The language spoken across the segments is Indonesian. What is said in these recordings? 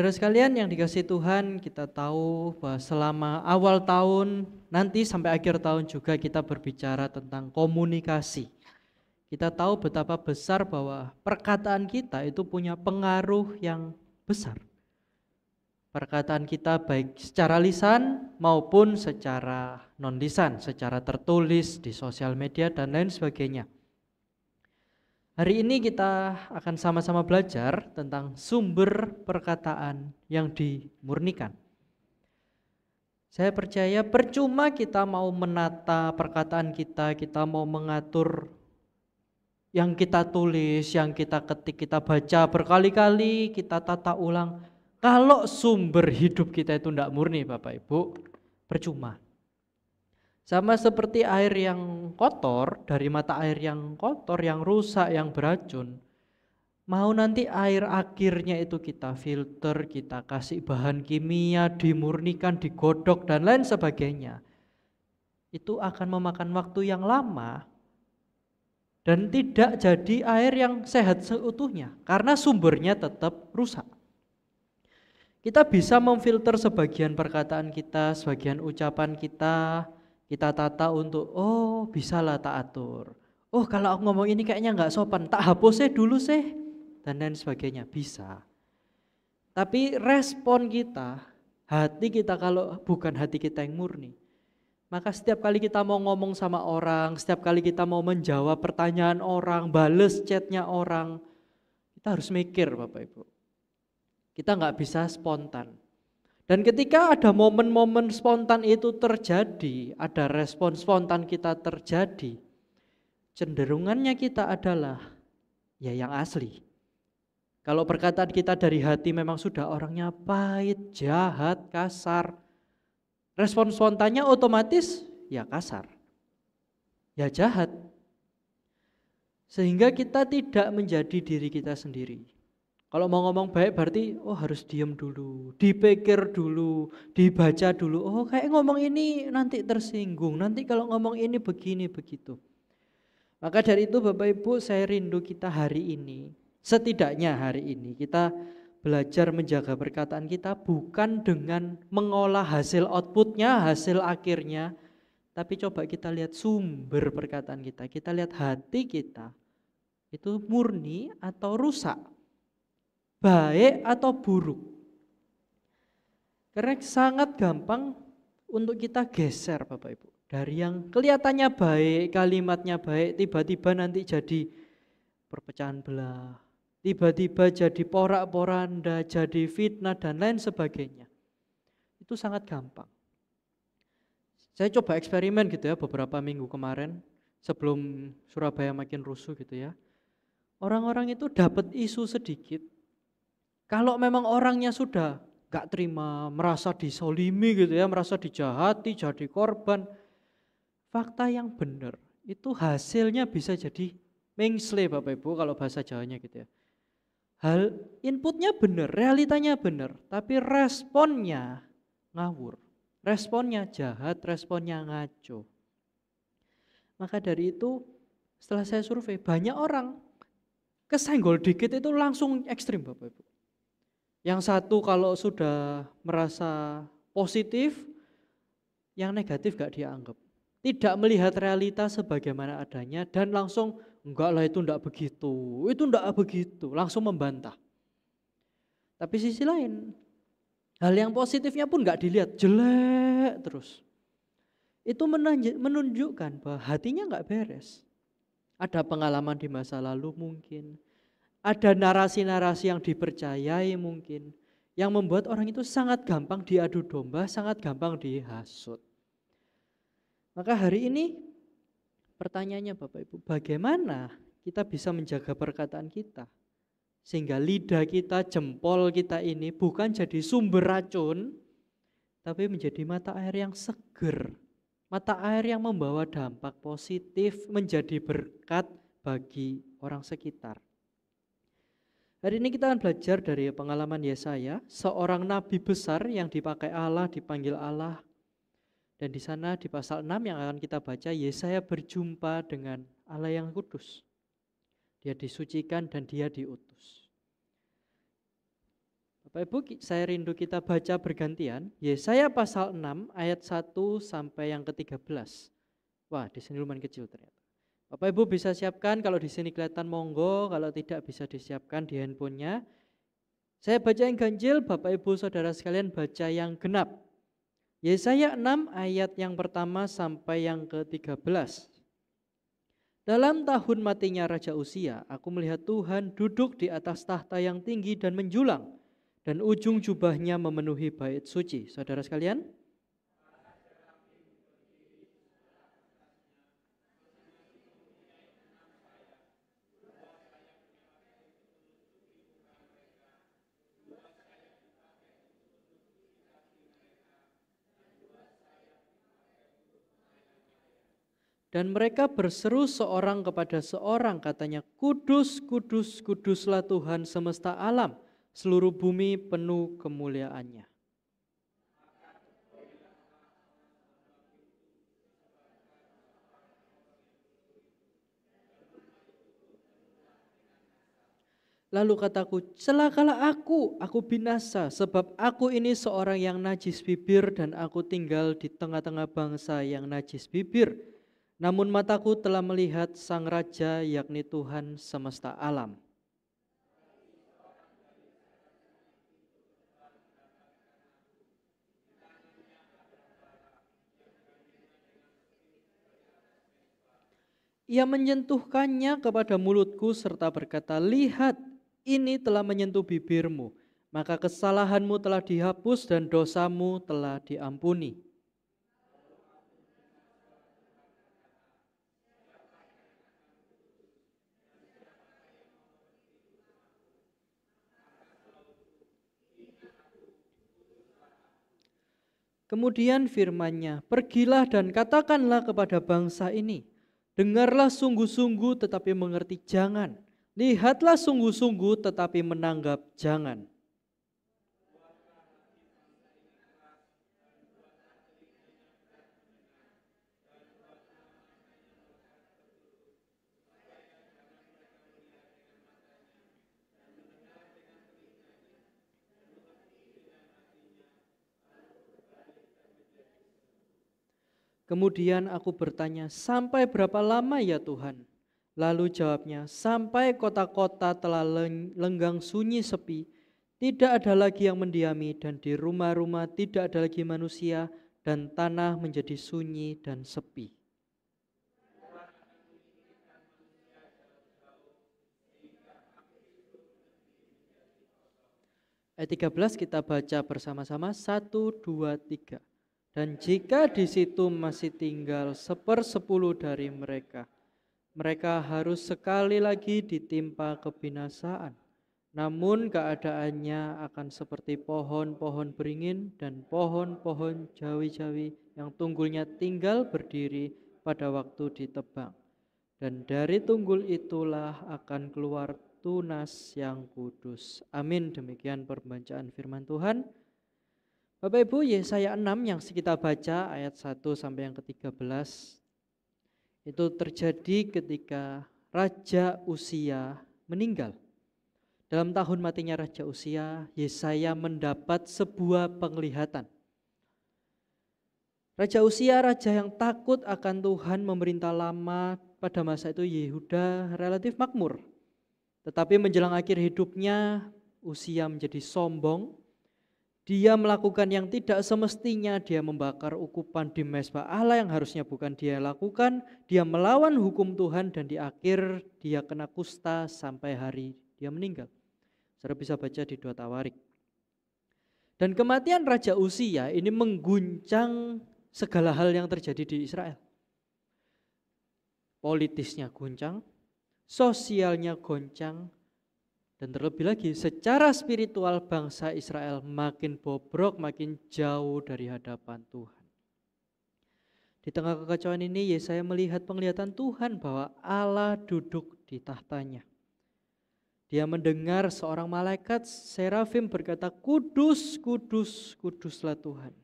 Saudara sekalian yang dikasihi Tuhan, kita tahu bahwa selama awal tahun, nanti sampai akhir tahun juga kita berbicara tentang komunikasi. Kita tahu betapa besar bahwa perkataan kita itu punya pengaruh yang besar. Perkataan kita baik secara lisan maupun secara non-lisan, secara tertulis di sosial media dan lain sebagainya. Hari ini kita akan sama-sama belajar tentang sumber perkataan yang dimurnikan. Saya percaya percuma kita mau menata perkataan kita mau mengatur yang kita tulis, yang kita ketik, kita baca berkali-kali, kita tata ulang. Kalau sumber hidup kita itu tidak murni Bapak Ibu, percuma. Sama seperti air yang kotor, dari mata air yang kotor, yang rusak, yang beracun. Mau nanti air akhirnya itu kita filter, kita kasih bahan kimia, dimurnikan, digodok, dan lain sebagainya. Itu akan memakan waktu yang lama dan tidak jadi air yang sehat seutuhnya, karena sumbernya tetap rusak. Kita bisa memfilter sebagian perkataan kita, sebagian ucapan kita tata untuk, oh bisalah tak atur. Oh kalau aku ngomong ini kayaknya nggak sopan, tak hapusnya dulu sih. Dan lain sebagainya, bisa. Tapi respon kita, hati kita kalau bukan hati kita yang murni, maka setiap kali kita mau ngomong sama orang, setiap kali kita mau menjawab pertanyaan orang, bales chatnya orang, kita harus mikir Bapak Ibu. Kita nggak bisa spontan. Dan ketika ada momen-momen spontan itu terjadi, ada respon spontan kita terjadi, cenderungannya kita adalah ya yang asli. Kalau perkataan kita dari hati memang sudah orangnya pahit, jahat, kasar, respon spontannya otomatis ya kasar, ya jahat. Sehingga kita tidak menjadi diri kita sendiri. Kalau mau ngomong baik berarti harus diam dulu, dipikir dulu, dibaca dulu. Oh kayak ngomong ini nanti tersinggung, nanti kalau ngomong ini begini begitu. Maka dari itu Bapak Ibu, saya rindu kita hari ini, setidaknya hari ini kita belajar menjaga perkataan kita bukan dengan mengolah hasil outputnya, hasil akhirnya, tapi coba kita lihat sumber perkataan kita lihat hati kita, itu murni atau rusak, baik atau buruk. Karena sangat gampang untuk kita geser Bapak Ibu. Dari yang kelihatannya baik, kalimatnya baik, tiba-tiba nanti jadi perpecahan belah. Tiba-tiba jadi porak-poranda, jadi fitnah dan lain sebagainya. Itu sangat gampang. Saya coba eksperimen gitu ya beberapa minggu kemarin sebelum Surabaya makin rusuh gitu ya. Orang-orang itu dapat isu sedikit. Kalau memang orangnya sudah gak terima, merasa disolimi gitu ya, merasa dijahati, jadi korban. Fakta yang benar itu hasilnya bisa jadi mengsle Bapak Ibu kalau bahasa Jawanya gitu ya. Hal inputnya benar, realitanya benar, tapi responnya ngawur. Responnya jahat, responnya ngaco. Maka dari itu setelah saya survei banyak orang kesenggol dikit itu langsung ekstrim Bapak Ibu. Yang satu kalau sudah merasa positif, yang negatif gak dianggap. Tidak melihat realita sebagaimana adanya dan langsung enggak lah itu enggak begitu, langsung membantah. Tapi sisi lain, hal yang positifnya pun enggak dilihat, jelek terus. Itu menunjukkan bahwa hatinya enggak beres. Ada pengalaman di masa lalu mungkin, ada narasi-narasi yang dipercayai mungkin, yang membuat orang itu sangat gampang diadu domba, sangat gampang dihasut. Maka hari ini pertanyaannya Bapak Ibu, bagaimana kita bisa menjaga perkataan kita? Sehingga lidah kita, jempol kita ini bukan jadi sumber racun, tapi menjadi mata air yang seger. Mata air yang membawa dampak positif, menjadi berkat bagi orang sekitar. Hari ini kita akan belajar dari pengalaman Yesaya, seorang nabi besar yang dipakai Allah, dipanggil Allah. Dan di sana di pasal 6 yang akan kita baca, Yesaya berjumpa dengan Allah yang kudus. Dia disucikan dan dia diutus. Bapak Ibu, saya rindu kita baca bergantian Yesaya pasal 6 ayat 1 sampai yang ke-13. Wah, di sini lumayan kecil ternyata. Bapak Ibu bisa siapkan, kalau di sini kelihatan monggo, kalau tidak bisa disiapkan di handphonenya. Saya baca yang ganjil, Bapak Ibu Saudara sekalian baca yang genap. Yesaya 6 ayat yang pertama sampai yang ke-13. Dalam tahun matinya Raja Uzia, aku melihat Tuhan duduk di atas tahta yang tinggi dan menjulang, dan ujung jubahnya memenuhi bait suci. Saudara sekalian, dan mereka berseru seorang kepada seorang, katanya, Kudus, kudus, kuduslah Tuhan semesta alam, seluruh bumi penuh kemuliaannya. Lalu kataku, celakalah aku binasa, sebab aku ini seorang yang najis bibir dan aku tinggal di tengah-tengah bangsa yang najis bibir. Namun mataku telah melihat Sang Raja, yakni Tuhan semesta alam. Ia menyentuhkannya kepada mulutku serta berkata, lihat, ini telah menyentuh bibirmu, maka kesalahanmu telah dihapus dan dosamu telah diampuni. Kemudian firman-Nya, pergilah dan katakanlah kepada bangsa ini, dengarlah sungguh-sungguh tetapi mengerti jangan, lihatlah sungguh-sungguh tetapi menanggap jangan. Kemudian aku bertanya, sampai berapa lama ya Tuhan? Lalu jawabnya, sampai kota-kota telah lenggang sunyi sepi, tidak ada lagi yang mendiami, dan di rumah-rumah tidak ada lagi manusia, dan tanah menjadi sunyi dan sepi. Ayat 13 kita baca bersama-sama, 1, 2, 3. Dan jika di situ masih tinggal 1/10 dari mereka, mereka harus sekali lagi ditimpa kebinasaan. Namun keadaannya akan seperti pohon-pohon beringin dan pohon-pohon jawi-jawi yang tunggulnya tinggal berdiri pada waktu ditebang. Dan dari tunggul itulah akan keluar tunas yang kudus. Amin. Demikian pembacaan firman Tuhan. Bapak Ibu, Yesaya 6 yang kita baca ayat 1 sampai yang ke-13 itu terjadi ketika Raja Uzia meninggal. Dalam tahun matinya Raja Uzia, Yesaya mendapat sebuah penglihatan. Raja Uzia, raja yang takut akan Tuhan, memerintah lama. Pada masa itu Yehuda relatif makmur. Tetapi menjelang akhir hidupnya, Uzia menjadi sombong. Dia melakukan yang tidak semestinya, dia membakar ukupan di mezbah Allah yang harusnya bukan dia lakukan. Dia melawan hukum Tuhan dan di akhir dia kena kusta sampai hari dia meninggal. Saudara bisa baca di 2 Tawarik. Dan kematian Raja Uzia ini mengguncang segala hal yang terjadi di Israel. Politisnya goncang, sosialnya goncang, dan terlebih lagi secara spiritual bangsa Israel makin bobrok, makin jauh dari hadapan Tuhan. Di tengah kekacauan ini Yesaya melihat penglihatan Tuhan bahwa Allah duduk di tahtanya. Dia mendengar seorang malaikat serafim berkata, kudus, kudus, kuduslah Tuhan.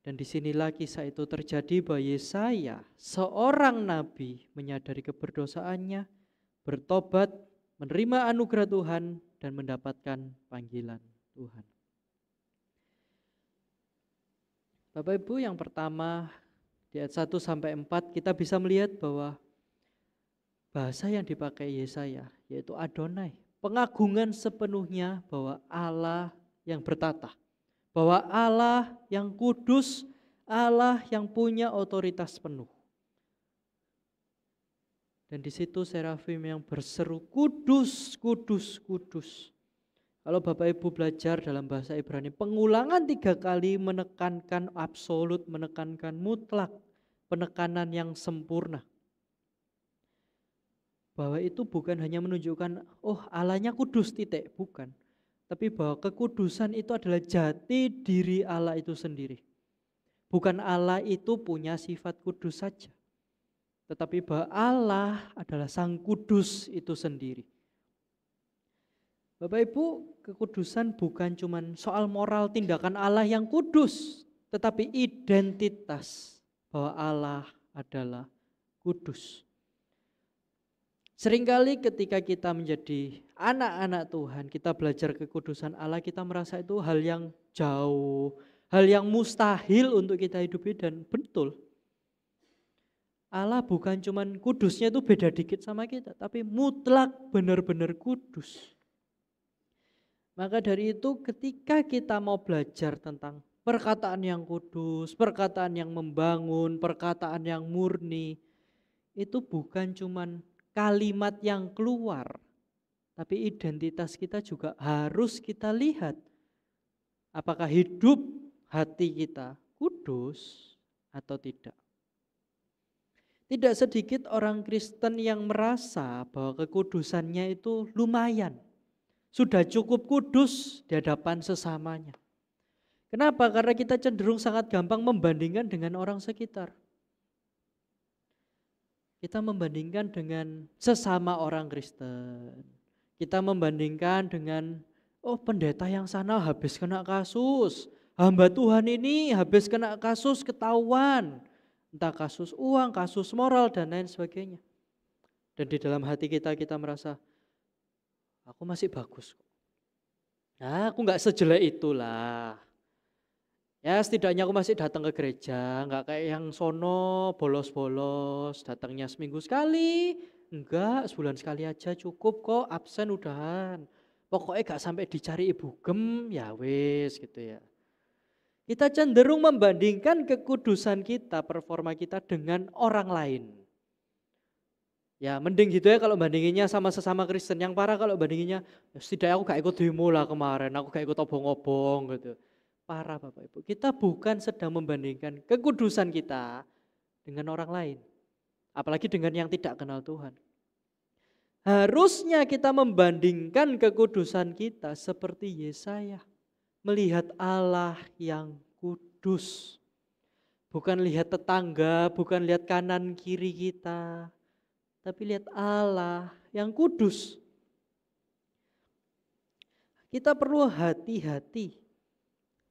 Dan disinilah kisah itu terjadi bahwa Yesaya, seorang nabi, menyadari keberdosaannya, bertobat, menerima anugerah Tuhan, dan mendapatkan panggilan Tuhan. Bapak Ibu, yang pertama di ayat 1 sampai 4 kita bisa melihat bahwa bahasa yang dipakai Yesaya yaitu Adonai, pengagungan sepenuhnya bahwa Allah yang bertata, bahwa Allah yang kudus, Allah yang punya otoritas penuh. Dan di situ serafim yang berseru, kudus, kudus, kudus. Kalau Bapak Ibu belajar dalam bahasa Ibrani, pengulangan 3 kali menekankan absolut, menekankan mutlak, penekanan yang sempurna. Bahwa itu bukan hanya menunjukkan, oh Allahnya kudus titik, bukan. Tapi bahwa kekudusan itu adalah jati diri Allah itu sendiri. Bukan Allah itu punya sifat kudus saja. Tetapi bahwa Allah adalah Sang Kudus itu sendiri. Bapak Ibu, kekudusan bukan cuma soal moral tindakan Allah yang kudus, tetapi identitas bahwa Allah adalah kudus. Seringkali ketika kita menjadi anak-anak Tuhan, kita belajar kekudusan Allah, kita merasa itu hal yang jauh, hal yang mustahil untuk kita hidupi, dan betul. Allah bukan cuman kudusnya itu beda dikit sama kita, tapi mutlak benar-benar kudus. Maka dari itu ketika kita mau belajar tentang perkataan yang kudus, perkataan yang membangun, perkataan yang murni, itu bukan cuman kalimat yang keluar, tapi identitas kita juga harus kita lihat. Apakah hidup hati kita kudus atau tidak? Tidak sedikit orang Kristen yang merasa bahwa kekudusannya itu lumayan. Sudah cukup kudus di hadapan sesamanya. Kenapa? Karena kita cenderung sangat gampang membandingkan dengan orang sekitar. Kita membandingkan dengan sesama orang Kristen. Kita membandingkan dengan, oh pendeta yang sana habis kena kasus. Hamba Tuhan ini habis kena kasus ketahuan. Entah kasus uang, kasus moral, dan lain sebagainya. Dan di dalam hati kita merasa, aku masih bagus kok. Nah, aku gak sejelek itulah. Ya setidaknya aku masih datang ke gereja, gak kayak yang sono bolos-bolos, datangnya seminggu sekali. Enggak, sebulan sekali aja cukup kok, absen udahan. Pokoknya gak sampai dicari ibu gem, ya wis gitu ya. Kita cenderung membandingkan kekudusan kita, performa kita dengan orang lain. Ya mending gitu ya kalau bandinginnya sama sesama Kristen. Yang parah kalau bandinginnya, ya setidaknya aku gak ikut demo lah kemarin, aku gak ikut obong-obong gitu. Parah Bapak Ibu, kita bukan sedang membandingkan kekudusan kita dengan orang lain. Apalagi dengan yang tidak kenal Tuhan. Harusnya kita membandingkan kekudusan kita seperti Yesaya. Melihat Allah yang kudus. Bukan lihat tetangga, bukan lihat kanan kiri kita. Tapi lihat Allah yang kudus. Kita perlu hati-hati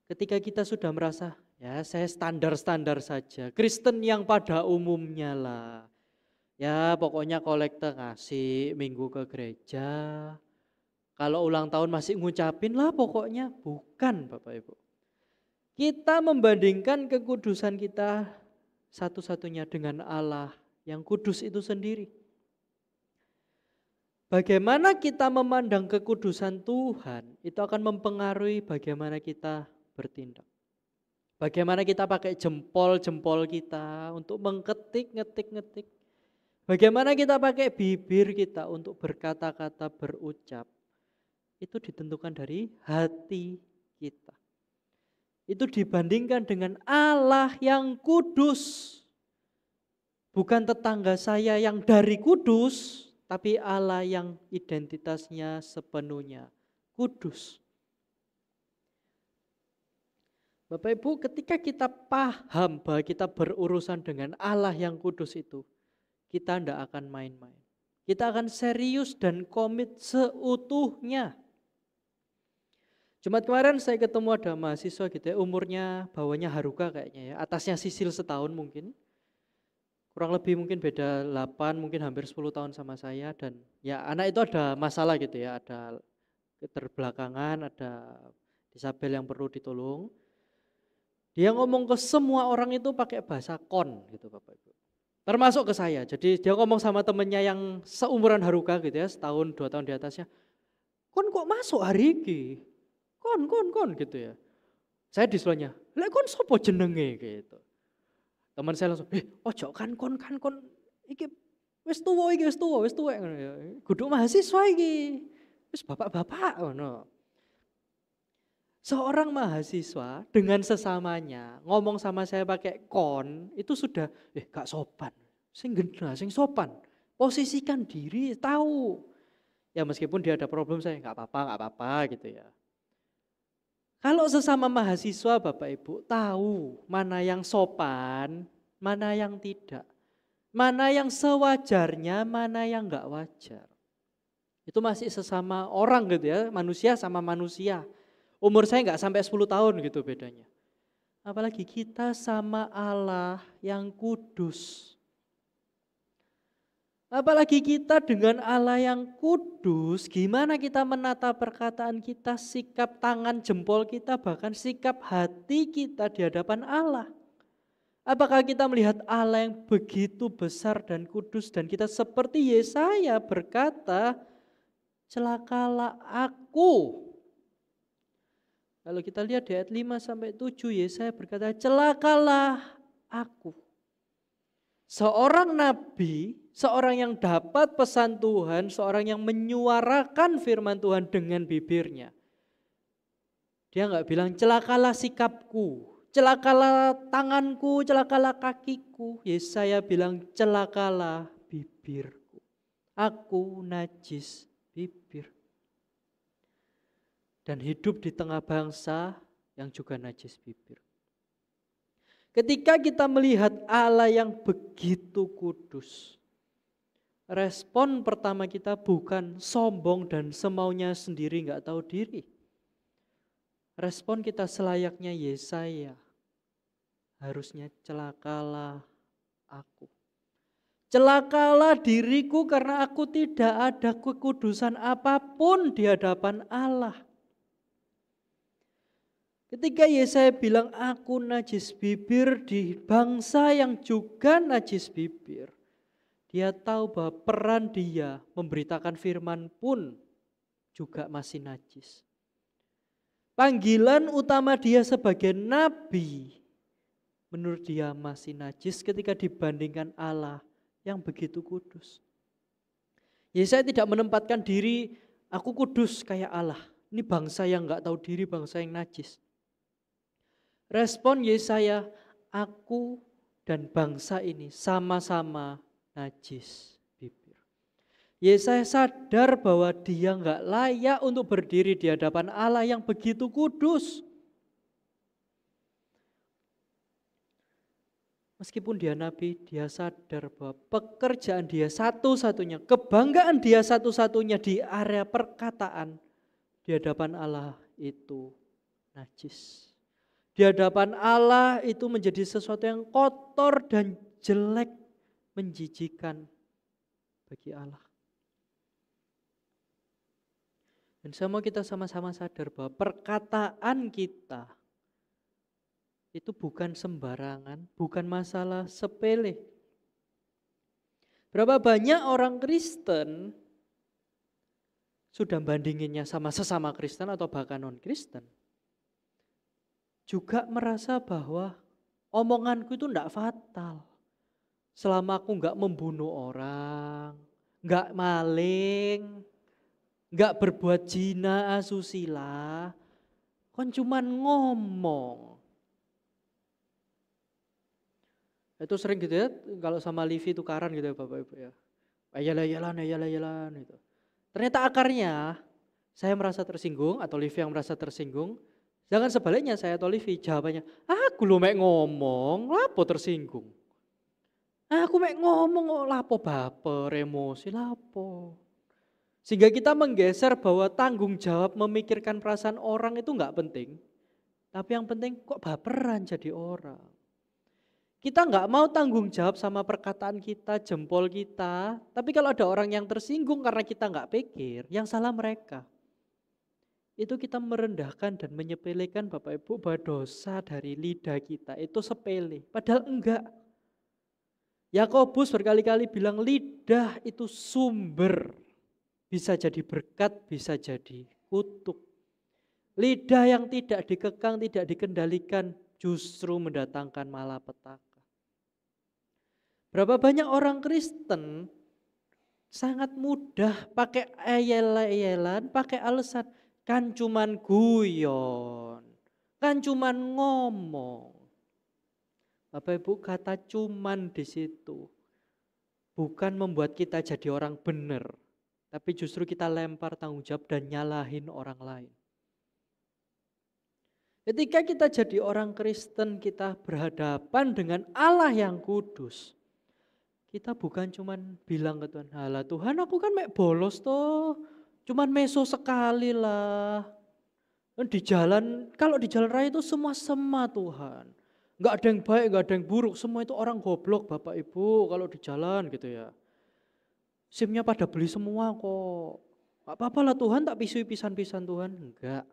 ketika kita sudah merasa, ya saya standar-standar saja. Kristen yang pada umumnya lah. Ya pokoknya kolekte ngasih, minggu ke gereja. Kalau ulang tahun masih ngucapin lah pokoknya. Bukan Bapak Ibu. Kita membandingkan kekudusan kita satu-satunya dengan Allah yang kudus itu sendiri. Bagaimana kita memandang kekudusan Tuhan itu akan mempengaruhi bagaimana kita bertindak. Bagaimana kita pakai jempol-jempol kita untuk mengketik, ngetik. Bagaimana kita pakai bibir kita untuk berkata-kata, berucap. Itu ditentukan dari hati kita. Itu dibandingkan dengan Allah yang kudus. Bukan tetangga saya yang dari kudus, tapi Allah yang identitasnya sepenuhnya kudus. Bapak Ibu, ketika kita paham bahwa kita berurusan dengan Allah yang kudus itu, kita tidak akan main-main. Kita akan serius dan komit seutuhnya. Jumat kemarin saya ketemu ada mahasiswa gitu ya, umurnya bawahnya Haruka kayaknya ya, atasnya Sisil setahun mungkin. Kurang lebih mungkin beda 8, mungkin hampir 10 tahun sama saya. Dan ya anak itu ada masalah gitu ya, ada keterbelakangan, ada disabel yang perlu ditolong. Dia ngomong ke semua orang itu pakai bahasa kon gitu Bapak Ibu. Termasuk ke saya. Jadi dia ngomong sama temennya yang seumuran Haruka gitu ya, setahun 2 tahun di atasnya. Kon kok masuk hari ini? Kon gitu ya. Saya di sebelahnya, lek kon sopo jenenge gitu. Teman saya langsung, ojo kan kon iki wis tuwa wis tuwa ngono ya. Kudu mahasiswa iki. Wis bapak-bapak ngono. Seorang mahasiswa dengan sesamanya ngomong sama saya pakai kon, itu sudah gak sopan. Sing gendra, sing sopan. Posisikan diri, tahu. Ya meskipun dia ada problem saya nggak apa-apa gitu ya. Kalau sesama mahasiswa Bapak Ibu tahu mana yang sopan, mana yang tidak. Mana yang sewajarnya, mana yang enggak wajar. Itu masih sesama orang gitu ya, manusia sama manusia. Umur saya enggak sampai 10 tahun gitu bedanya. Apalagi kita sama Allah yang kudus. Apalagi kita dengan Allah yang kudus, gimana kita menata perkataan kita, sikap tangan jempol kita, bahkan sikap hati kita di hadapan Allah. Apakah kita melihat Allah yang begitu besar dan kudus dan kita seperti Yesaya berkata, celakalah aku. Kalau kita lihat di ayat 5-7 Yesaya berkata, celakalah aku. Seorang nabi, seorang yang dapat pesan Tuhan, seorang yang menyuarakan firman Tuhan dengan bibirnya. Dia enggak bilang celakalah sikapku, celakalah tanganku, celakalah kakiku. Yesaya bilang celakalah bibirku. Aku najis bibir. Dan hidup di tengah bangsa yang juga najis bibir. Ketika kita melihat Allah yang begitu kudus, respon pertama kita bukan sombong dan semaunya sendiri enggak tahu diri. Respon kita selayaknya Yesaya. Harusnya celakalah aku. Celakalah diriku karena aku tidak ada kekudusan apapun di hadapan Allah. Ketika Yesaya bilang aku najis bibir di bangsa yang juga najis bibir. Dia tahu bahwa peran dia memberitakan firman pun juga masih najis. Panggilan utama dia sebagai nabi menurut dia masih najis ketika dibandingkan Allah yang begitu kudus. Yesaya tidak menempatkan diri, aku kudus kayak Allah. Ini bangsa yang enggak tahu diri, bangsa yang najis. Respon Yesaya, aku dan bangsa ini sama-sama najis bibir. Yesaya sadar bahwa dia enggak layak untuk berdiri di hadapan Allah yang begitu kudus. Meskipun dia nabi, dia sadar bahwa pekerjaan dia satu-satunya, kebanggaan dia satu-satunya di area perkataan di hadapan Allah itu najis. Di hadapan Allah itu menjadi sesuatu yang kotor dan jelek, menjijikan bagi Allah. Dan semua kita sama-sama sadar bahwa perkataan kita itu bukan sembarangan, bukan masalah sepele. Berapa banyak orang Kristen sudah bandinginnya sama sesama Kristen atau bahkan non-Kristen. Juga merasa bahwa omonganku itu enggak fatal. Selama aku enggak membunuh orang, enggak maling, enggak berbuat zina, asusila, kon cuman ngomong. Itu sering gitu ya, kalau sama Livi tukaran gitu ya Bapak Ibu ya. Ayalah gitu. Ternyata akarnya saya merasa tersinggung atau Livi yang merasa tersinggung. Jangan sebaliknya saya atau Livi jawabannya, aku lu mek ngomong, lapo tersinggung. Aku mek ngomong kok lapo baper, emosi lapo. Sehingga kita menggeser bahwa tanggung jawab memikirkan perasaan orang itu enggak penting. Tapi yang penting kok baperan jadi orang. Kita enggak mau tanggung jawab sama perkataan kita, jempol kita. Tapi kalau ada orang yang tersinggung karena kita enggak pikir, yang salah mereka. itu kita merendahkan dan menyepelekan Bapak Ibu bahwa dosa dari lidah kita itu sepele. Padahal enggak. Yakobus berkali-kali bilang lidah itu sumber. Bisa jadi berkat, bisa jadi kutuk. Lidah yang tidak dikekang, tidak dikendalikan justru mendatangkan malapetaka. Berapa banyak orang Kristen sangat mudah pakai ayel-ayelan, pakai alasan kan cuman guyon, kan cuman ngomong. Bapak Ibu, kata cuman di situ bukan membuat kita jadi orang benar, tapi justru kita lempar tanggung jawab dan nyalahin orang lain. Ketika kita jadi orang Kristen, kita berhadapan dengan Allah yang kudus. Kita bukan cuman bilang ke Tuhan, "Halah Tuhan, aku kan mek bolos toh. Cuman meso sekali lah. Kan di jalan, kalau di jalan raya itu semua sama Tuhan. Enggak ada yang baik, enggak ada yang buruk, semua itu orang goblok Bapak Ibu kalau di jalan gitu ya. SIM-nya pada beli semua kok. Enggak apa-apa lah Tuhan, tak pisui pisan-pisan Tuhan." Enggak.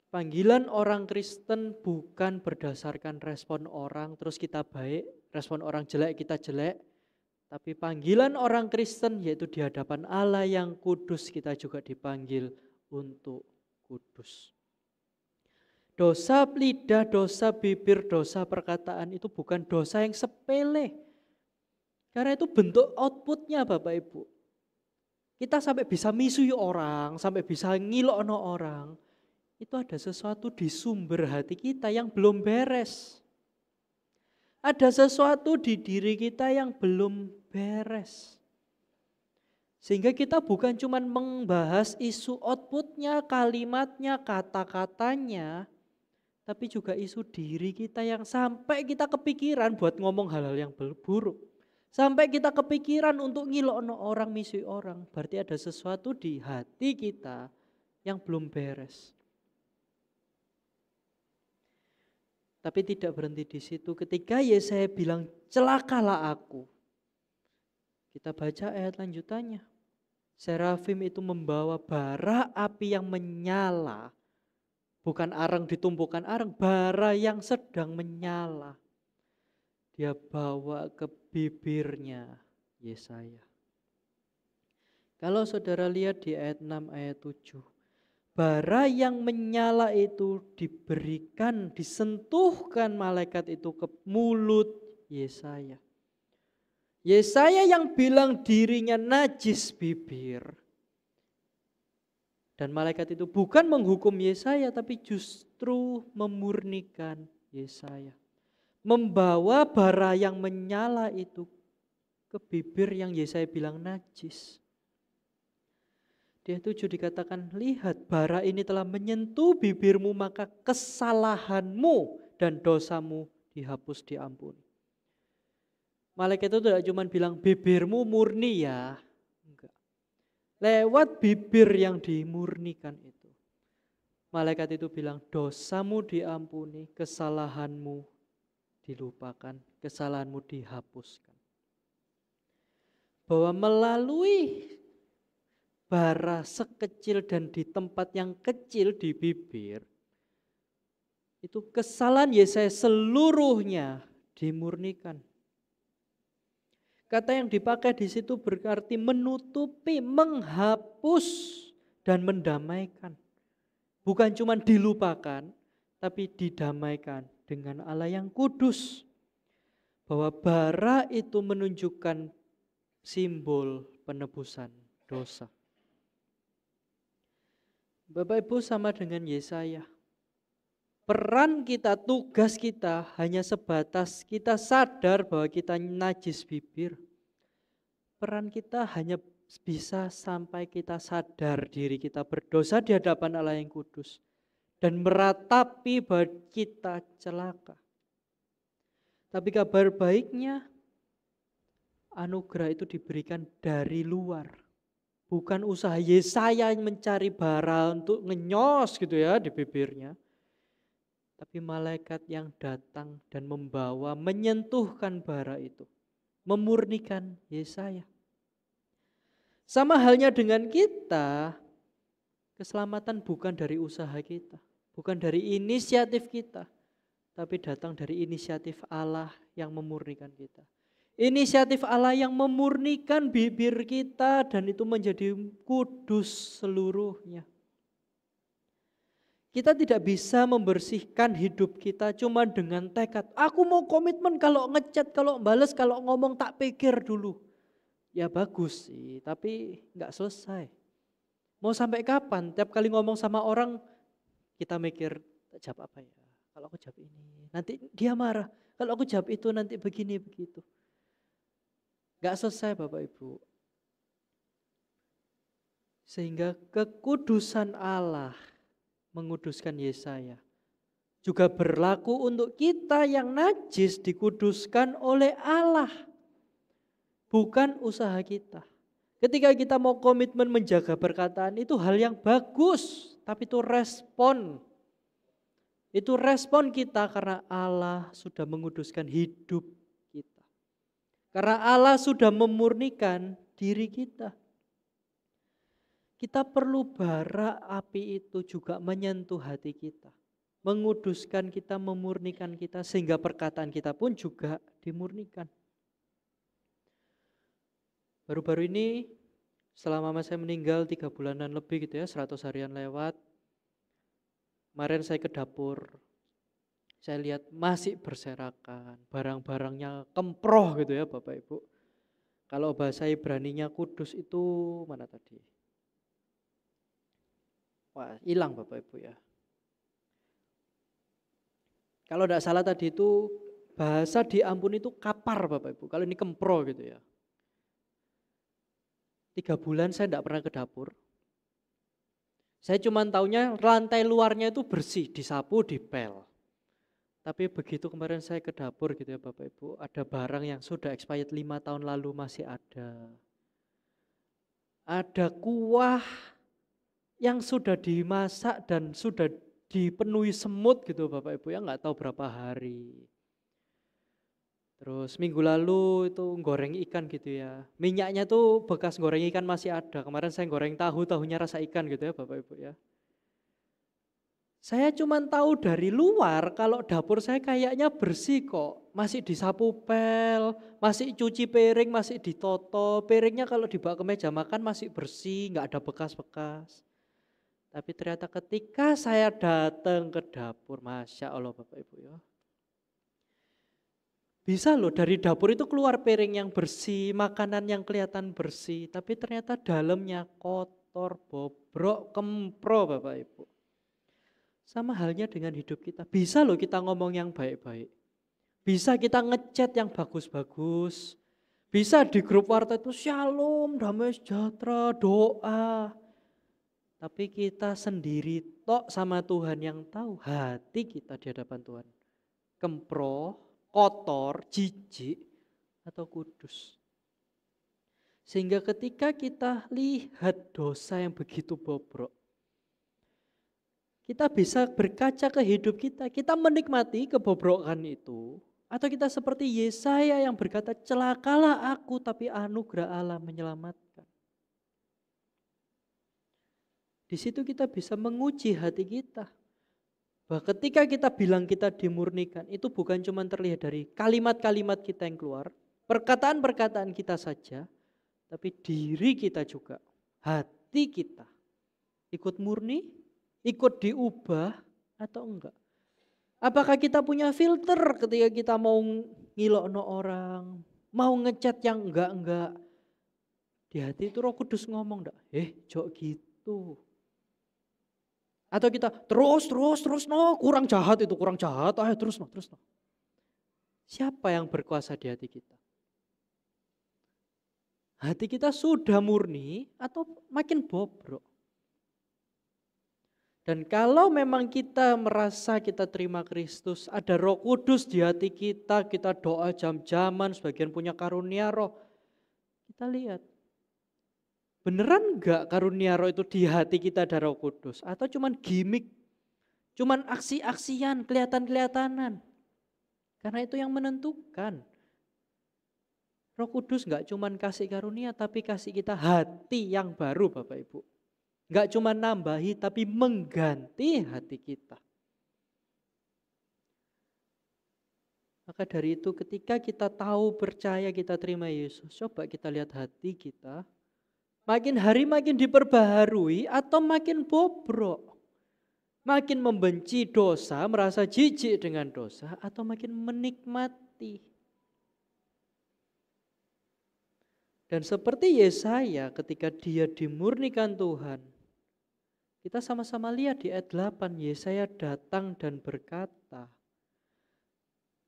Panggilan orang Kristen bukan berdasarkan respon orang, terus kita baik, respon orang jelek, kita jelek. Tapi panggilan orang Kristen yaitu di hadapan Allah yang kudus, kita juga dipanggil untuk kudus. Dosa lidah, dosa bibir, dosa perkataan itu bukan dosa yang sepele. Karena itu bentuk outputnya Bapak Ibu. Kita sampai bisa misui orang, sampai bisa ngilokno orang. Itu ada sesuatu di sumber hati kita yang belum beres. Ada sesuatu di diri kita yang belum beres. Sehingga kita bukan cuma membahas isu outputnya, kalimatnya, kata-katanya, tapi juga isu diri kita yang sampai kita kepikiran buat ngomong hal-hal yang buruk. Sampai kita kepikiran untuk ngilokno orang, misi orang. Berarti ada sesuatu di hati kita yang belum beres. Tapi tidak berhenti di situ. Ketika Yesaya bilang, celakalah aku. Kita baca ayat lanjutannya. Serafim itu membawa bara api yang menyala. Bukan arang ditumpukan arang, bara yang sedang menyala. Dia bawa ke bibirnya Yesaya. Kalau saudara lihat di ayat 6, ayat 7. Bara yang menyala itu diberikan, disentuhkan malaikat itu ke mulut Yesaya. Yesaya yang bilang dirinya najis bibir. Dan malaikat itu bukan menghukum Yesaya, tapi justru memurnikan Yesaya. Membawa bara yang menyala itu ke bibir yang Yesaya bilang najis. Di ayat 7 dikatakan, lihat bara ini telah menyentuh bibirmu, maka kesalahanmu dan dosamu dihapus, diampuni. Malaikat itu tidak cuma bilang bibirmu murni ya. Enggak. Lewat bibir yang dimurnikan itu. Malaikat itu bilang dosamu diampuni, kesalahanmu dilupakan, kesalahanmu dihapuskan. Bahwa melalui bara sekecil dan di tempat yang kecil di bibir, itu kesalahan Yesaya seluruhnya dimurnikan. Kata yang dipakai di situ berarti menutupi, menghapus, dan mendamaikan. Bukan cuma dilupakan, tapi didamaikan dengan Allah yang kudus. Bahwa bara itu menunjukkan simbol penebusan dosa. Bapak Ibu sama dengan Yesaya. Peran kita, tugas kita hanya sebatas kita sadar bahwa kita najis bibir. Peran kita hanya bisa sampai kita sadar diri kita berdosa di hadapan Allah yang kudus. Dan meratapi bahwa kita celaka. Tapi kabar baiknya, anugerah itu diberikan dari luar. Bukan usaha Yesaya mencari bara untuk ngenyos gitu ya di bibirnya. Tapi malaikat yang datang dan membawa, menyentuhkan bara itu. Memurnikan Yesaya. Sama halnya dengan kita, Keselamatan bukan dari usaha kita, bukan dari inisiatif kita, tapi datang dari inisiatif Allah yang memurnikan kita. Inisiatif Allah yang memurnikan bibir kita dan itu menjadi kudus seluruhnya. Kita tidak bisa membersihkan hidup kita cuma dengan tekad. Aku mau komitmen kalau ngechat, kalau bales, kalau ngomong tak pikir dulu. Ya bagus sih, tapi nggak selesai. Mau sampai kapan? Tiap kali ngomong sama orang, kita mikir, tak jawab apa ya? Kalau aku jawab ini, nanti dia marah. Kalau aku jawab itu, nanti begini, begitu. Gak selesai Bapak Ibu. Sehingga kekudusan Allah menguduskan Yesaya. Juga berlaku untuk kita yang najis dikuduskan oleh Allah. Bukan usaha kita. Ketika kita mau komitmen menjaga perkataan itu hal yang bagus, tapi itu respon. Itu respon kita karena Allah sudah menguduskan hidup kita. Karena Allah sudah memurnikan diri kita. Kita perlu bara api itu juga menyentuh hati kita. Menguduskan kita, memurnikan kita sehingga perkataan kita pun juga dimurnikan. Baru-baru ini setelah mama saya meninggal 3 bulanan lebih gitu ya, 100 harian lewat. Kemarin saya ke dapur, saya lihat masih berserakan, barang-barangnya kemproh gitu ya Bapak Ibu. Kalau bahasa Ibraninya kudus itu mana tadi? Wah, hilang Bapak Ibu ya. Kalau tidak salah tadi itu bahasa diampuni itu kapar Bapak Ibu. Kalau ini kemproh gitu ya. 3 bulan saya tidak pernah ke dapur. Saya cuma taunya lantai luarnya itu bersih, disapu, dipel. Tapi begitu kemarin saya ke dapur gitu ya Bapak Ibu, ada barang yang sudah expired 5 tahun lalu masih ada. Ada kuah yang sudah dimasak dan sudah dipenuhi semut gitu Bapak Ibu ya, nggak tahu berapa hari. Terus minggu lalu itu goreng ikan gitu ya. Minyaknya tuh bekas goreng ikan masih ada. Kemarin saya goreng tahu, tahunya rasa ikan gitu ya Bapak Ibu ya. Saya cuma tahu dari luar kalau dapur saya kayaknya bersih kok. Masih disapu pel, masih cuci piring, masih ditoto. Piringnya kalau dibawa ke meja makan masih bersih, nggak ada bekas-bekas. Tapi ternyata ketika saya datang ke dapur, Masya Allah Bapak Ibu ya. Bisa loh dari dapur itu keluar piring yang bersih, makanan yang kelihatan bersih, tapi ternyata dalamnya kotor, bobrok, kempro Bapak Ibu. Sama halnya dengan hidup kita. Bisa loh kita ngomong yang baik-baik. Bisa kita ngechat yang bagus-bagus. Bisa di grup warta itu shalom, damai sejahtera, doa. Tapi kita sendiri tok sama Tuhan yang tahu hati kita di hadapan Tuhan. Kempro, kotor, jijik, atau kudus. Sehingga ketika kita lihat dosa yang begitu bobrok, kita bisa berkaca ke hidup kita, kita menikmati kebobrokan itu, atau kita seperti Yesaya yang berkata, celakalah aku tapi anugerah Allah menyelamatkan. Di situ kita bisa menguji hati kita. Bahwa ketika kita bilang kita dimurnikan, itu bukan cuma terlihat dari kalimat-kalimat kita yang keluar, perkataan-perkataan kita saja, tapi diri kita juga, hati kita ikut murni, ikut diubah atau enggak. Apakah kita punya filter ketika kita mau ngilokno orang, mau ngechat yang enggak. Di hati itu Roh Kudus ngomong enggak? Jok gitu. Atau kita terus no, kurang jahat, ayo terus no. Siapa yang berkuasa di hati kita? Hati kita sudah murni atau makin bobrok? Dan kalau memang kita merasa kita terima Kristus, ada Roh Kudus di hati kita doa jam-jaman, sebagian punya karunia roh. Kita lihat, beneran enggak karunia roh itu di hati kita ada Roh Kudus? Atau cuman gimmick, cuman aksi-aksian, kelihatan-kelihatanan? Karena itu yang menentukan. Roh Kudus enggak cuman kasih karunia, tapi kasih kita hati yang baru Bapak Ibu. Enggak cuma nambahi tapi mengganti hati kita. Maka dari itu ketika kita tahu, percaya, kita terima Yesus, coba kita lihat hati kita. Makin hari makin diperbaharui atau makin bobrok. Makin membenci dosa, merasa jijik dengan dosa, atau makin menikmati. Dan seperti Yesaya ketika dia dimurnikan Tuhan, kita sama-sama lihat di ayat 8, Yesaya datang dan berkata,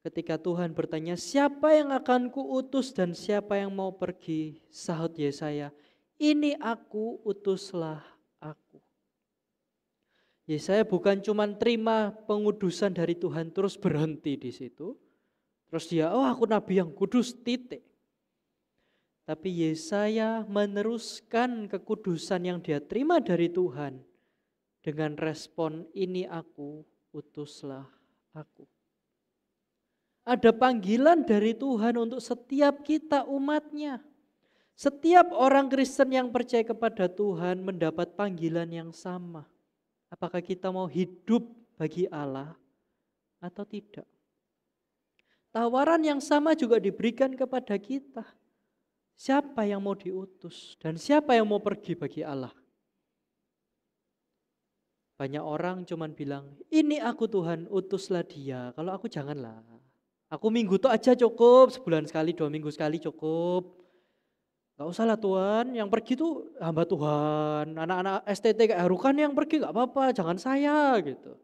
ketika Tuhan bertanya, siapa yang akan kuutus dan siapa yang mau pergi? Sahut Yesaya, ini aku, utuslah aku. Yesaya bukan cuma terima pengudusan dari Tuhan terus berhenti di situ. Terus dia, oh aku nabi yang kudus, titik. Tapi Yesaya meneruskan kekudusan yang dia terima dari Tuhan dengan respon, ini aku, utuslah aku. Ada panggilan dari Tuhan untuk setiap kita umatnya. Setiap orang Kristen yang percaya kepada Tuhan mendapat panggilan yang sama. Apakah kita mau hidup bagi Allah atau tidak? Tawaran yang sama juga diberikan kepada kita. Siapa yang mau diutus dan siapa yang mau pergi bagi Allah? Banyak orang cuman bilang, ini aku Tuhan, utuslah dia. Kalau aku janganlah. Aku minggu itu aja cukup, sebulan sekali, 2 minggu sekali cukup. Gak usah lah Tuhan, yang pergi tuh hamba Tuhan. Anak-anak STT kayak Harukan yang pergi gak apa-apa, jangan saya gitu.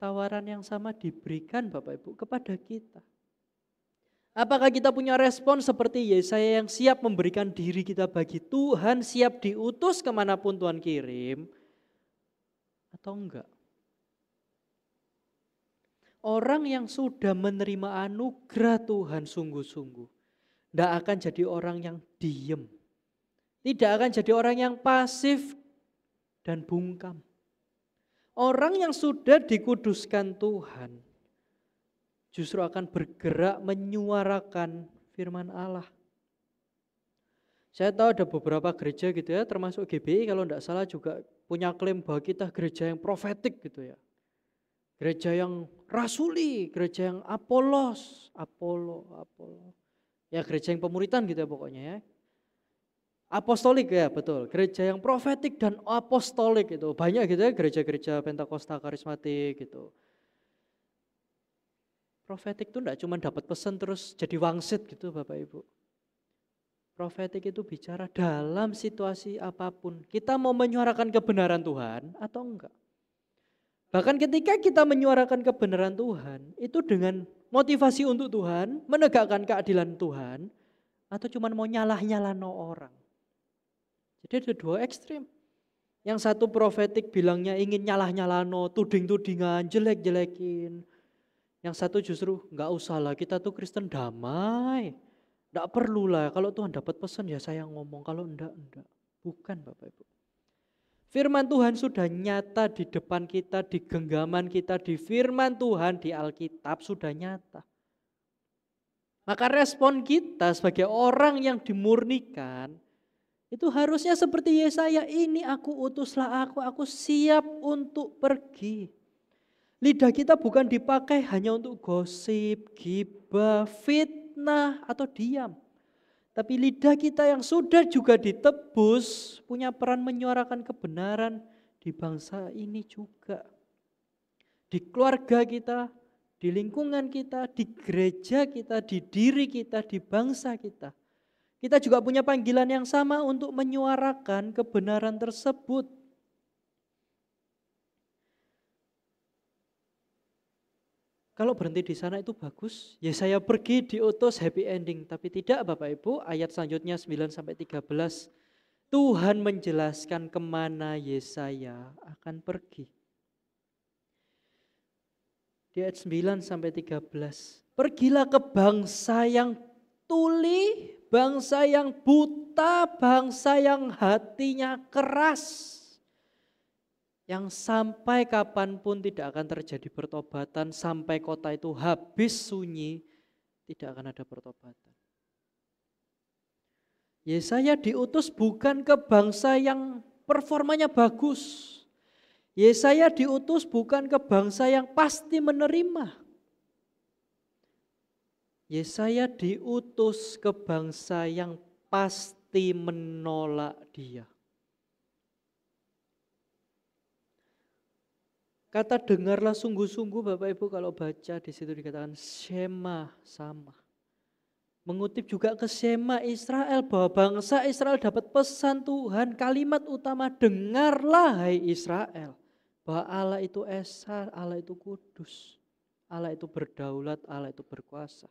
Tawaran yang sama diberikan Bapak Ibu kepada kita. Apakah kita punya respon seperti Yesaya yang siap memberikan diri kita bagi Tuhan, siap diutus kemanapun Tuhan kirim, atau enggak? Orang yang sudah menerima anugerah Tuhan sungguh-sungguh, tidak akan jadi orang yang diem. Tidak akan jadi orang yang pasif dan bungkam. Orang yang sudah dikuduskan Tuhan, justru akan bergerak menyuarakan firman Allah. Saya tahu ada beberapa gereja gitu ya, termasuk GBI kalau tidak salah juga punya klaim bahwa kita gereja yang profetik gitu ya. Gereja yang rasuli, gereja yang Apolo. Ya gereja yang pemuritan gitu ya pokoknya ya. Apostolik ya betul, gereja yang profetik dan apostolik itu. Banyak gitu ya gereja-gereja Pentakosta karismatik gitu. Profetik itu enggak cuma dapat pesan terus jadi wangsit gitu Bapak Ibu. Profetik itu bicara dalam situasi apapun. Kita mau menyuarakan kebenaran Tuhan atau enggak. Bahkan ketika kita menyuarakan kebenaran Tuhan, itu dengan motivasi untuk Tuhan, menegakkan keadilan Tuhan, atau cuma mau nyalah-nyalano orang. Jadi ada 2 ekstrim. Yang satu profetik bilangnya ingin nyalah-nyalano, tuding-tudingan, jelek-jelekin. Yang satu justru enggak usah lah, kita tuh Kristen damai. Enggak perlulah, kalau Tuhan dapat pesan ya saya ngomong, kalau enggak. Bukan Bapak Ibu. Firman Tuhan sudah nyata di depan kita, di genggaman kita, di firman Tuhan, di Alkitab sudah nyata. Maka respon kita sebagai orang yang dimurnikan, itu harusnya seperti Yesaya, ini aku utuslah aku siap untuk pergi. Lidah kita bukan dipakai hanya untuk gosip, gibah, fitnah, atau diam. Tapi lidah kita yang sudah juga ditebus punya peran menyuarakan kebenaran di bangsa ini juga. Di keluarga kita, di lingkungan kita, di gereja kita, di diri kita, di bangsa kita. Kita juga punya panggilan yang sama untuk menyuarakan kebenaran tersebut. Kalau berhenti di sana itu bagus, ya saya pergi diutus happy ending. Tapi tidak Bapak Ibu, ayat selanjutnya 9-13. Tuhan menjelaskan kemana Yesaya akan pergi. Di ayat 9-13. Pergilah ke bangsa yang tuli, bangsa yang buta, bangsa yang hatinya keras. Yang sampai kapanpun tidak akan terjadi pertobatan, sampai kota itu habis sunyi, tidak akan ada pertobatan. Yesaya diutus bukan ke bangsa yang performanya bagus. Yesaya diutus bukan ke bangsa yang pasti menerima. Yesaya diutus ke bangsa yang pasti menolak dia. Kata dengarlah sungguh-sungguh Bapak Ibu kalau baca di situ dikatakan Shema sama. Mengutip juga ke Shema Israel bahwa bangsa Israel dapat pesan Tuhan, kalimat utama dengarlah hai Israel. Bahwa Allah itu esa, Allah itu kudus, Allah itu berdaulat, Allah itu berkuasa.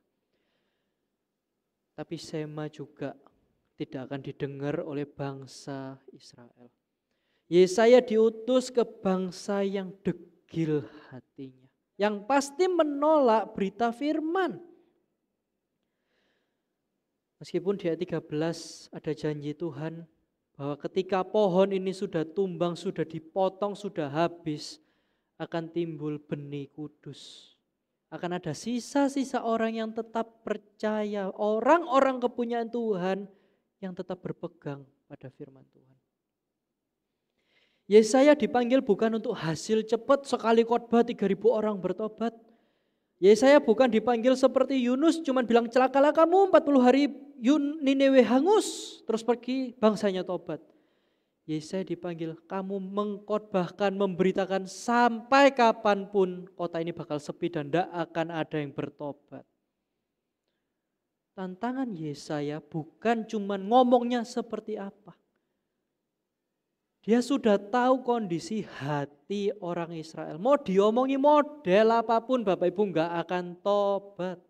Tapi Shema juga tidak akan didengar oleh bangsa Israel. Yesaya diutus ke bangsa yang degil hatinya, yang pasti menolak berita firman. Meskipun di ayat 13 ada janji Tuhan bahwa ketika pohon ini sudah tumbang, sudah dipotong, sudah habis, akan timbul benih kudus. Akan ada sisa-sisa orang yang tetap percaya, orang-orang kepunyaan Tuhan yang tetap berpegang pada firman Tuhan. Yesaya dipanggil bukan untuk hasil cepat sekali khotbah 3.000 orang bertobat. Yesaya bukan dipanggil seperti Yunus cuman bilang celakalah kamu 40 hari Nineve hangus terus pergi bangsanya tobat. Yesaya dipanggil kamu mengkhotbahkan, memberitakan sampai kapanpun kota ini bakal sepi dan tidak akan ada yang bertobat. Tantangan Yesaya bukan cuman ngomongnya seperti apa. Dia sudah tahu kondisi hati orang Israel. Mau diomongi model apapun Bapak Ibu enggak akan tobat.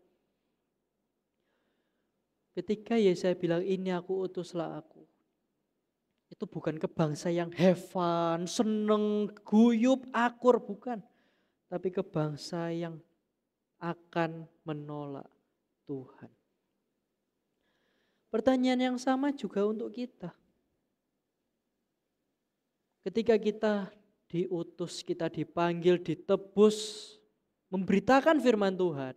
Ketika Yesaya bilang ini aku utuslah aku. Itu bukan ke bangsa yang have fun, seneng, guyup, akur, bukan. Tapi ke bangsa yang akan menolak Tuhan. Pertanyaan yang sama juga untuk kita. Ketika kita diutus, kita dipanggil, ditebus, memberitakan firman Tuhan.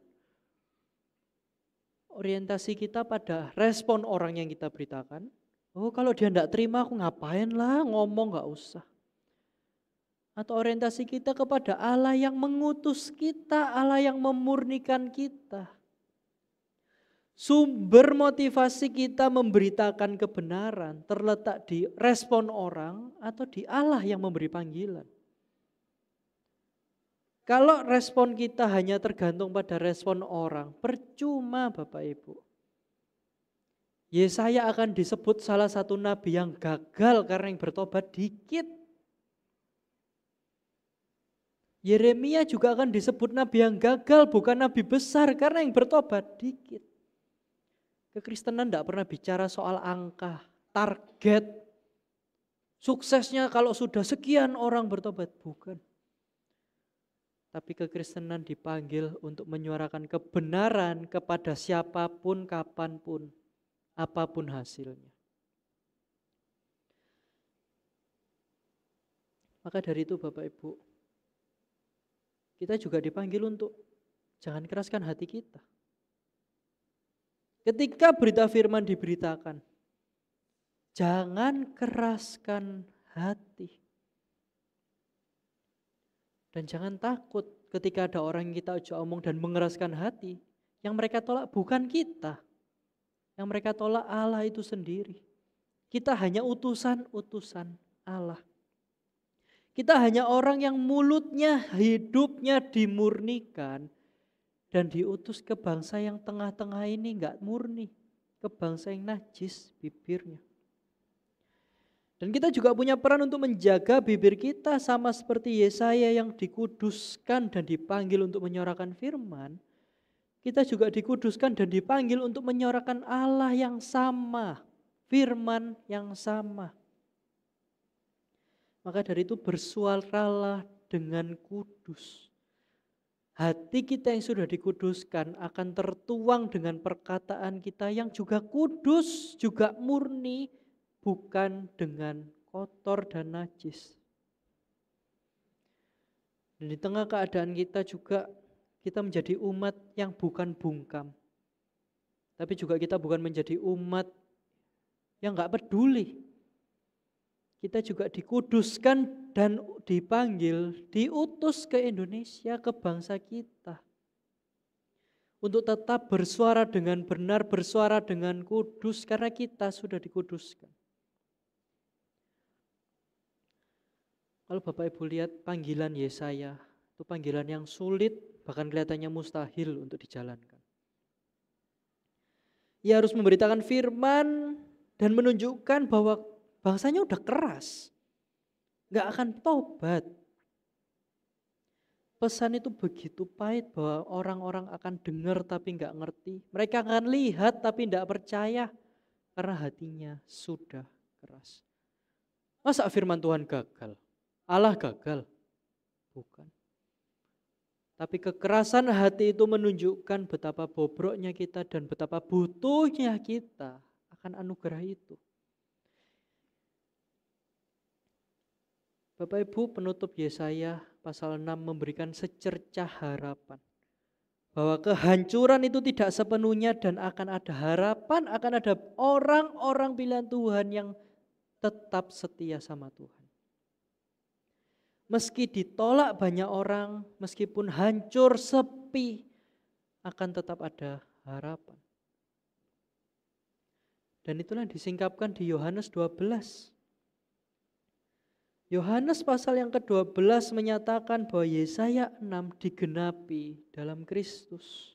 Orientasi kita pada respon orang yang kita beritakan. Oh kalau dia tidak terima aku ngapain lah ngomong gak usah. Atau orientasi kita kepada Allah yang mengutus kita, Allah yang memurnikan kita. Sumber motivasi kita memberitakan kebenaran terletak di respon orang atau di Allah yang memberi panggilan. Kalau respon kita hanya tergantung pada respon orang, percuma Bapak Ibu. Yesaya akan disebut salah satu nabi yang gagal karena yang bertobat dikit. Yeremia juga akan disebut nabi yang gagal, bukan nabi besar karena yang bertobat dikit. Kekristenan tidak pernah bicara soal angka, target, suksesnya kalau sudah sekian orang bertobat, bukan. Tapi kekristenan dipanggil untuk menyuarakan kebenaran kepada siapapun, kapanpun, apapun hasilnya. Maka dari itu Bapak Ibu, kita juga dipanggil untuk jangan keraskan hati kita. Ketika berita firman diberitakan, jangan keraskan hati. Dan jangan takut ketika ada orang yang kita ajak omong dan mengeraskan hati. Yang mereka tolak bukan kita. Yang mereka tolak Allah itu sendiri. Kita hanya utusan-utusan Allah. Kita hanya orang yang mulutnya, hidupnya dimurnikan. Dan diutus ke bangsa yang tengah-tengah ini enggak murni. Ke bangsa yang najis bibirnya. Dan kita juga punya peran untuk menjaga bibir kita sama seperti Yesaya yang dikuduskan dan dipanggil untuk menyuarakan firman. Kita juga dikuduskan dan dipanggil untuk menyuarakan Allah yang sama. Firman yang sama. Maka dari itu bersuaralah dengan kudus. Hati kita yang sudah dikuduskan akan tertuang dengan perkataan kita yang juga kudus, juga murni, bukan dengan kotor dan najis. Dan di tengah keadaan kita juga, kita menjadi umat yang bukan bungkam. Tapi juga kita bukan menjadi umat yang gak peduli. kita juga dikuduskan dan dipanggil, diutus ke Indonesia, ke bangsa kita. Untuk tetap bersuara dengan benar, bersuara dengan kudus, karena kita sudah dikuduskan. Kalau Bapak Ibu lihat panggilan Yesaya, itu panggilan yang sulit, bahkan kelihatannya mustahil untuk dijalankan. Ia harus memberitakan firman dan menunjukkan bahwa bangsanya udah keras, gak akan tobat. Pesan itu begitu pahit bahwa orang-orang akan dengar tapi gak ngerti. Mereka akan lihat tapi gak percaya karena hatinya sudah keras. Masa firman Tuhan gagal? Allah gagal? Bukan. Tapi kekerasan hati itu menunjukkan betapa bobroknya kita dan betapa butuhnya kita akan anugerah itu. Bapak Ibu, penutup Yesaya pasal 6 memberikan secercah harapan. Bahwa kehancuran itu tidak sepenuhnya dan akan ada harapan, akan ada orang-orang pilihan Tuhan yang tetap setia sama Tuhan. Meski ditolak banyak orang, meskipun hancur, sepi, akan tetap ada harapan. Dan itulah yang disingkapkan di Yohanes 12. Yohanes pasal yang ke-12 menyatakan bahwa Yesaya 6 digenapi dalam Kristus.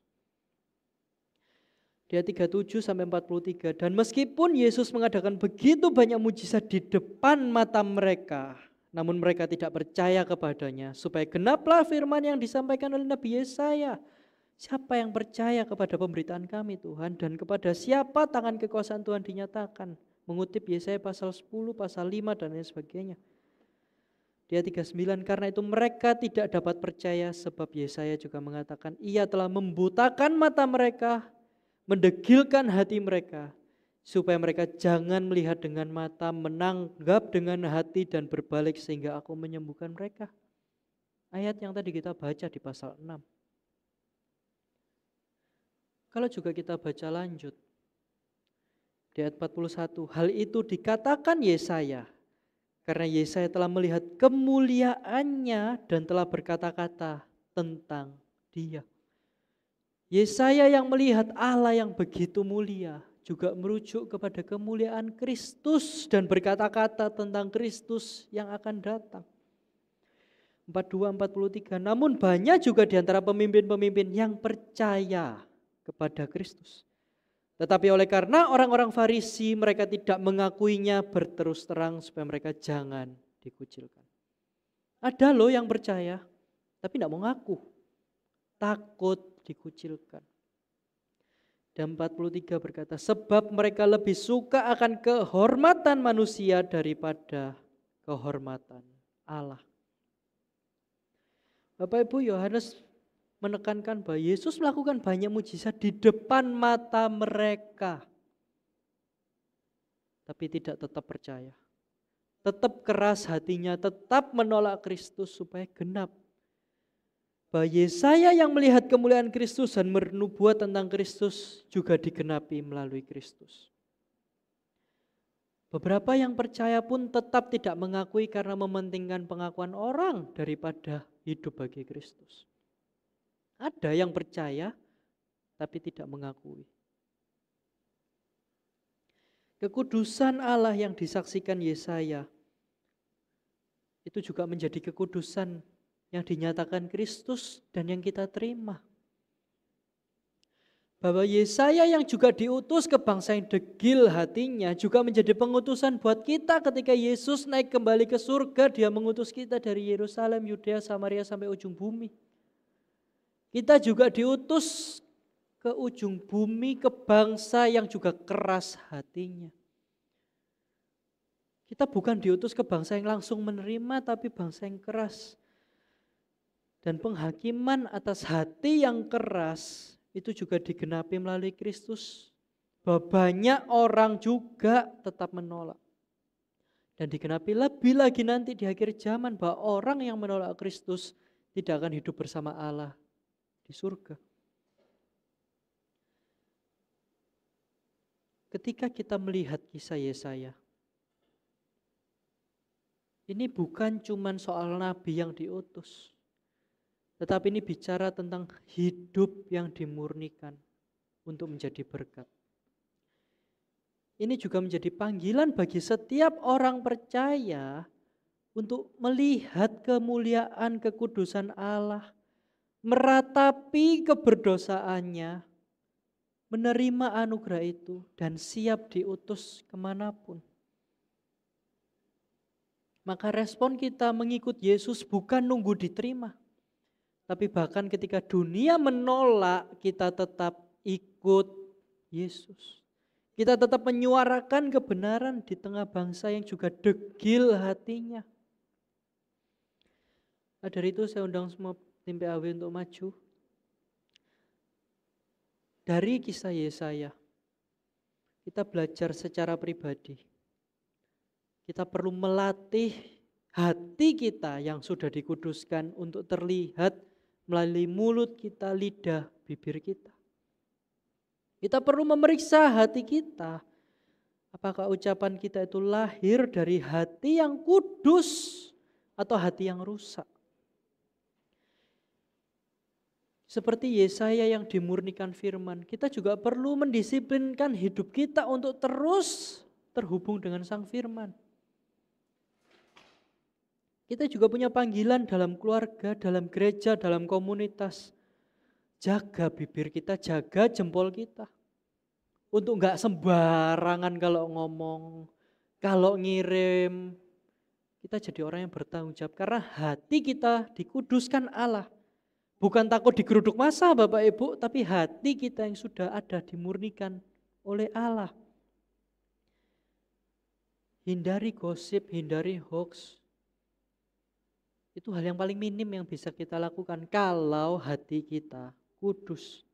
Dia 37-43. Dan meskipun Yesus mengadakan begitu banyak mujizat di depan mata mereka, namun mereka tidak percaya kepadanya, supaya genaplah firman yang disampaikan oleh Nabi Yesaya. Siapa yang percaya kepada pemberitaan kami Tuhan, dan kepada siapa tangan kekuasaan Tuhan dinyatakan. Mengutip Yesaya pasal 10, pasal 5 dan lain sebagainya. Dia 39, karena itu mereka tidak dapat percaya, sebab Yesaya juga mengatakan, ia telah membutakan mata mereka, mendegilkan hati mereka, supaya mereka jangan melihat dengan mata, menanggap dengan hati dan berbalik sehingga aku menyembuhkan mereka. Ayat yang tadi kita baca di pasal 6. Kalau juga kita baca lanjut di ayat 41, hal itu dikatakan Yesaya karena Yesaya telah melihat kemuliaannya dan telah berkata-kata tentang Dia. Yesaya yang melihat Allah yang begitu mulia juga merujuk kepada kemuliaan Kristus dan berkata-kata tentang Kristus yang akan datang. 42-43. Namun banyak juga di antara pemimpin-pemimpin yang percaya kepada Kristus. Tetapi oleh karena orang-orang Farisi mereka tidak mengakuinya berterus terang supaya mereka jangan dikucilkan. Ada loh yang percaya tapi tidak mau ngaku, takut dikucilkan. Dan 43 berkata, sebab mereka lebih suka akan kehormatan manusia daripada kehormatan Allah. Bapak Ibu, Yohanes menekankan bahwa Yesus melakukan banyak mujizat di depan mata mereka. Tapi tidak tetap percaya. Tetap keras hatinya, tetap menolak Kristus supaya genap. Bahwa Yesaya yang melihat kemuliaan Kristus dan bernubuat tentang Kristus juga digenapi melalui Kristus. Beberapa yang percaya pun tetap tidak mengakui karena mementingkan pengakuan orang daripada hidup bagi Kristus. Ada yang percaya tapi tidak mengakui. Kekudusan Allah yang disaksikan Yesaya itu juga menjadi kekudusan yang dinyatakan Kristus dan yang kita terima. Bahwa Yesaya yang juga diutus ke bangsa yang degil hatinya juga menjadi pengutusan buat kita ketika Yesus naik kembali ke surga. Dia mengutus kita dari Yerusalem, Yudea, Samaria sampai ujung bumi. Kita juga diutus ke ujung bumi, ke bangsa yang juga keras hatinya. Kita bukan diutus ke bangsa yang langsung menerima, tapi bangsa yang keras. Dan penghakiman atas hati yang keras itu juga digenapi melalui Kristus. Bahwa banyak orang juga tetap menolak. Dan digenapi lebih lagi nanti di akhir zaman bahwa orang yang menolak Kristus tidak akan hidup bersama Allah di surga. Ketika kita melihat kisah Yesaya, Ini bukan cuman soal nabi yang diutus, tetapi ini bicara tentang hidup yang dimurnikan untuk menjadi berkat. Ini juga menjadi panggilan bagi setiap orang percaya untuk melihat kemuliaan kekudusan Allah, meratapi keberdosaannya, menerima anugerah itu, dan siap diutus kemanapun. Maka respon kita mengikut Yesus bukan nunggu diterima, tapi bahkan ketika dunia menolak, kita tetap ikut Yesus. Kita tetap menyuarakan kebenaran di tengah bangsa yang juga degil hatinya. Nah, dari itu saya undang semua tim PAW untuk maju. Dari kisah Yesaya, kita belajar secara pribadi. Kita perlu melatih hati kita yang sudah dikuduskan untuk terlihat melalui mulut kita, lidah, bibir kita. Kita perlu memeriksa hati kita. Apakah ucapan kita itu lahir dari hati yang kudus atau hati yang rusak? Seperti Yesaya yang dimurnikan firman, kita juga perlu mendisiplinkan hidup kita untuk terus terhubung dengan Sang Firman. Kita juga punya panggilan dalam keluarga, dalam gereja, dalam komunitas. Jaga bibir kita, jaga jempol kita. Untuk enggak sembarangan kalau ngomong, kalau ngirim. Kita jadi orang yang bertanggung jawab. Karena hati kita dikuduskan Allah. Bukan takut digeruduk massa Bapak Ibu, tapi hati kita yang sudah ada dimurnikan oleh Allah. Hindari gosip, hindari hoax. Itu hal yang paling minim yang bisa kita lakukan kalau hati kita kudus.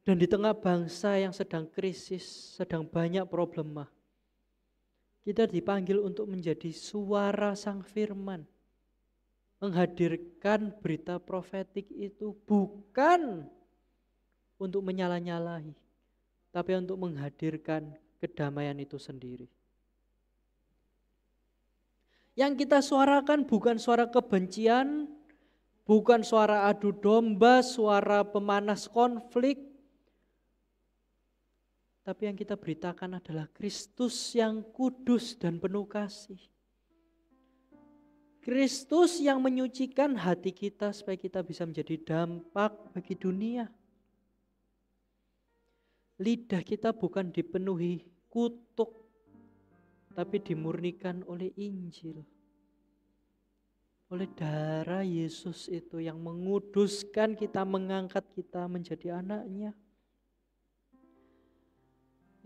Dan di tengah bangsa yang sedang krisis, sedang banyak problema, kita dipanggil untuk menjadi suara Sang Firman. Menghadirkan berita profetik itu bukan untuk menyala-nyalahi, tapi untuk menghadirkan kedamaian itu sendiri. Yang kita suarakan bukan suara kebencian, bukan suara adu domba, suara pemanas konflik, tapi yang kita beritakan adalah Kristus yang kudus dan penuh kasih. Kristus yang menyucikan hati kita supaya kita bisa menjadi dampak bagi dunia. Lidah kita bukan dipenuhi kutuk, tapi dimurnikan oleh Injil. Oleh darah Yesus itu yang menguduskan kita, mengangkat kita menjadi anaknya.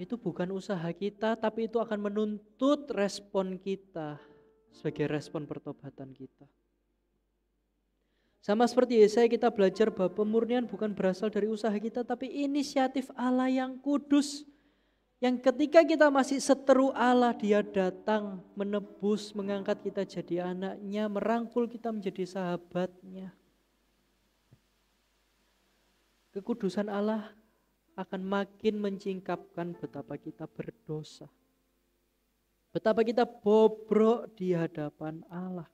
Itu bukan usaha kita, tapi itu akan menuntut respon kita sebagai respon pertobatan kita. Sama seperti Yesaya, kita belajar bahwa pemurnian bukan berasal dari usaha kita, tapi inisiatif Allah yang kudus. Yang ketika kita masih seteru Allah, Dia datang menebus, mengangkat kita jadi anaknya, merangkul kita menjadi sahabatnya. Kekudusan Allah akan makin mencingkapkan betapa kita berdosa. Betapa kita bobrok di hadapan Allah.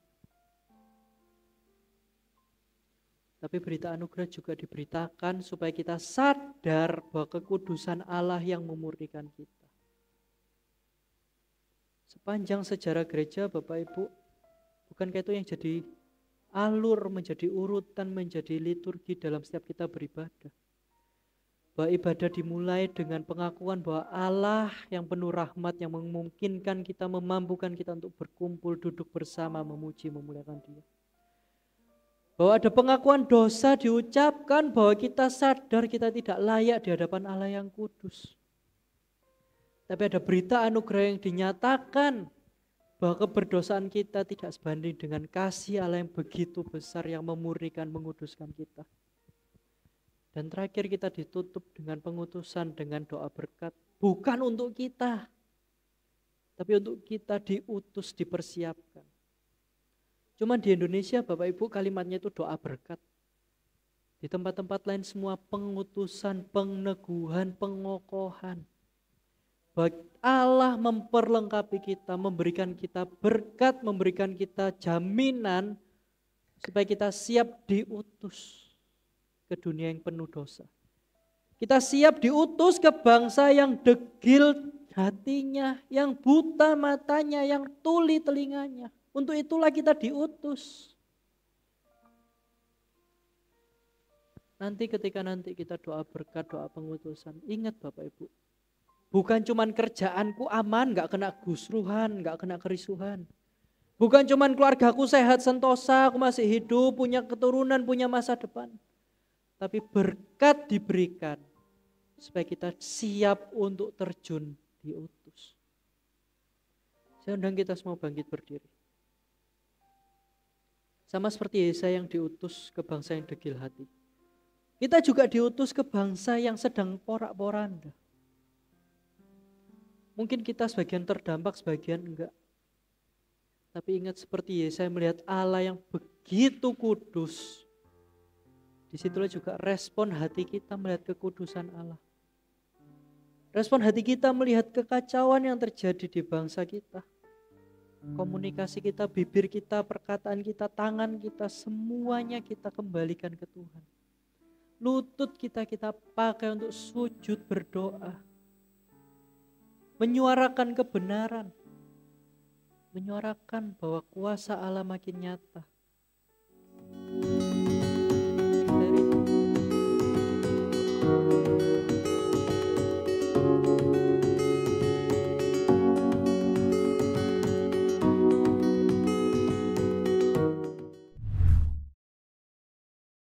Tapi berita anugerah juga diberitakan supaya kita sadar bahwa kekudusan Allah yang memurnikan kita. Sepanjang sejarah gereja Bapak Ibu, bukankah itu yang jadi alur, menjadi urutan, menjadi liturgi dalam setiap kita beribadah. Bahwa ibadah dimulai dengan pengakuan bahwa Allah yang penuh rahmat, yang memungkinkan kita, memampukan kita untuk berkumpul, duduk bersama, memuji, memuliakan Dia. Bahwa ada pengakuan dosa diucapkan, bahwa kita sadar kita tidak layak di hadapan Allah yang kudus. Tapi ada berita anugerah yang dinyatakan bahwa keberdosaan kita tidak sebanding dengan kasih Allah yang begitu besar, yang memurnikan, menguduskan kita. Dan terakhir kita ditutup dengan pengutusan, dengan doa berkat. Bukan untuk kita, tapi untuk kita diutus, dipersiapkan. Cuma di Indonesia Bapak Ibu kalimatnya itu doa berkat. Di tempat-tempat lain semua pengutusan, penneguhan, pengokohan. Allah memperlengkapi kita, memberikan kita berkat, memberikan kita jaminan supaya kita siap diutus ke dunia yang penuh dosa. Kita siap diutus ke bangsa yang degil hatinya, yang buta matanya, yang tuli telinganya. Untuk itulah kita diutus. Nanti ketika kita doa berkat, doa pengutusan, ingat Bapak Ibu, bukan cuman kerjaanku aman, gak kena gusruhan, gak kena kerisuhan. Bukan cuman keluargaku sehat sentosa, aku masih hidup, punya keturunan, punya masa depan. Tapi berkat diberikan supaya kita siap untuk terjun diutus. Saya undang kita semua bangkit berdiri. Sama seperti Yesaya yang diutus ke bangsa yang degil hati. Kita juga diutus ke bangsa yang sedang porak-poranda. Mungkin kita sebagian terdampak, sebagian enggak. Tapi ingat seperti Yesaya melihat Allah yang begitu kudus. Disitulah juga respon hati kita melihat kekudusan Allah. Respon hati kita melihat kekacauan yang terjadi di bangsa kita. Komunikasi kita, bibir kita, perkataan kita, tangan kita, semuanya kita kembalikan ke Tuhan. Lutut kita pakai untuk sujud berdoa. Menyuarakan kebenaran. Menyuarakan bahwa kuasa Allah makin nyata.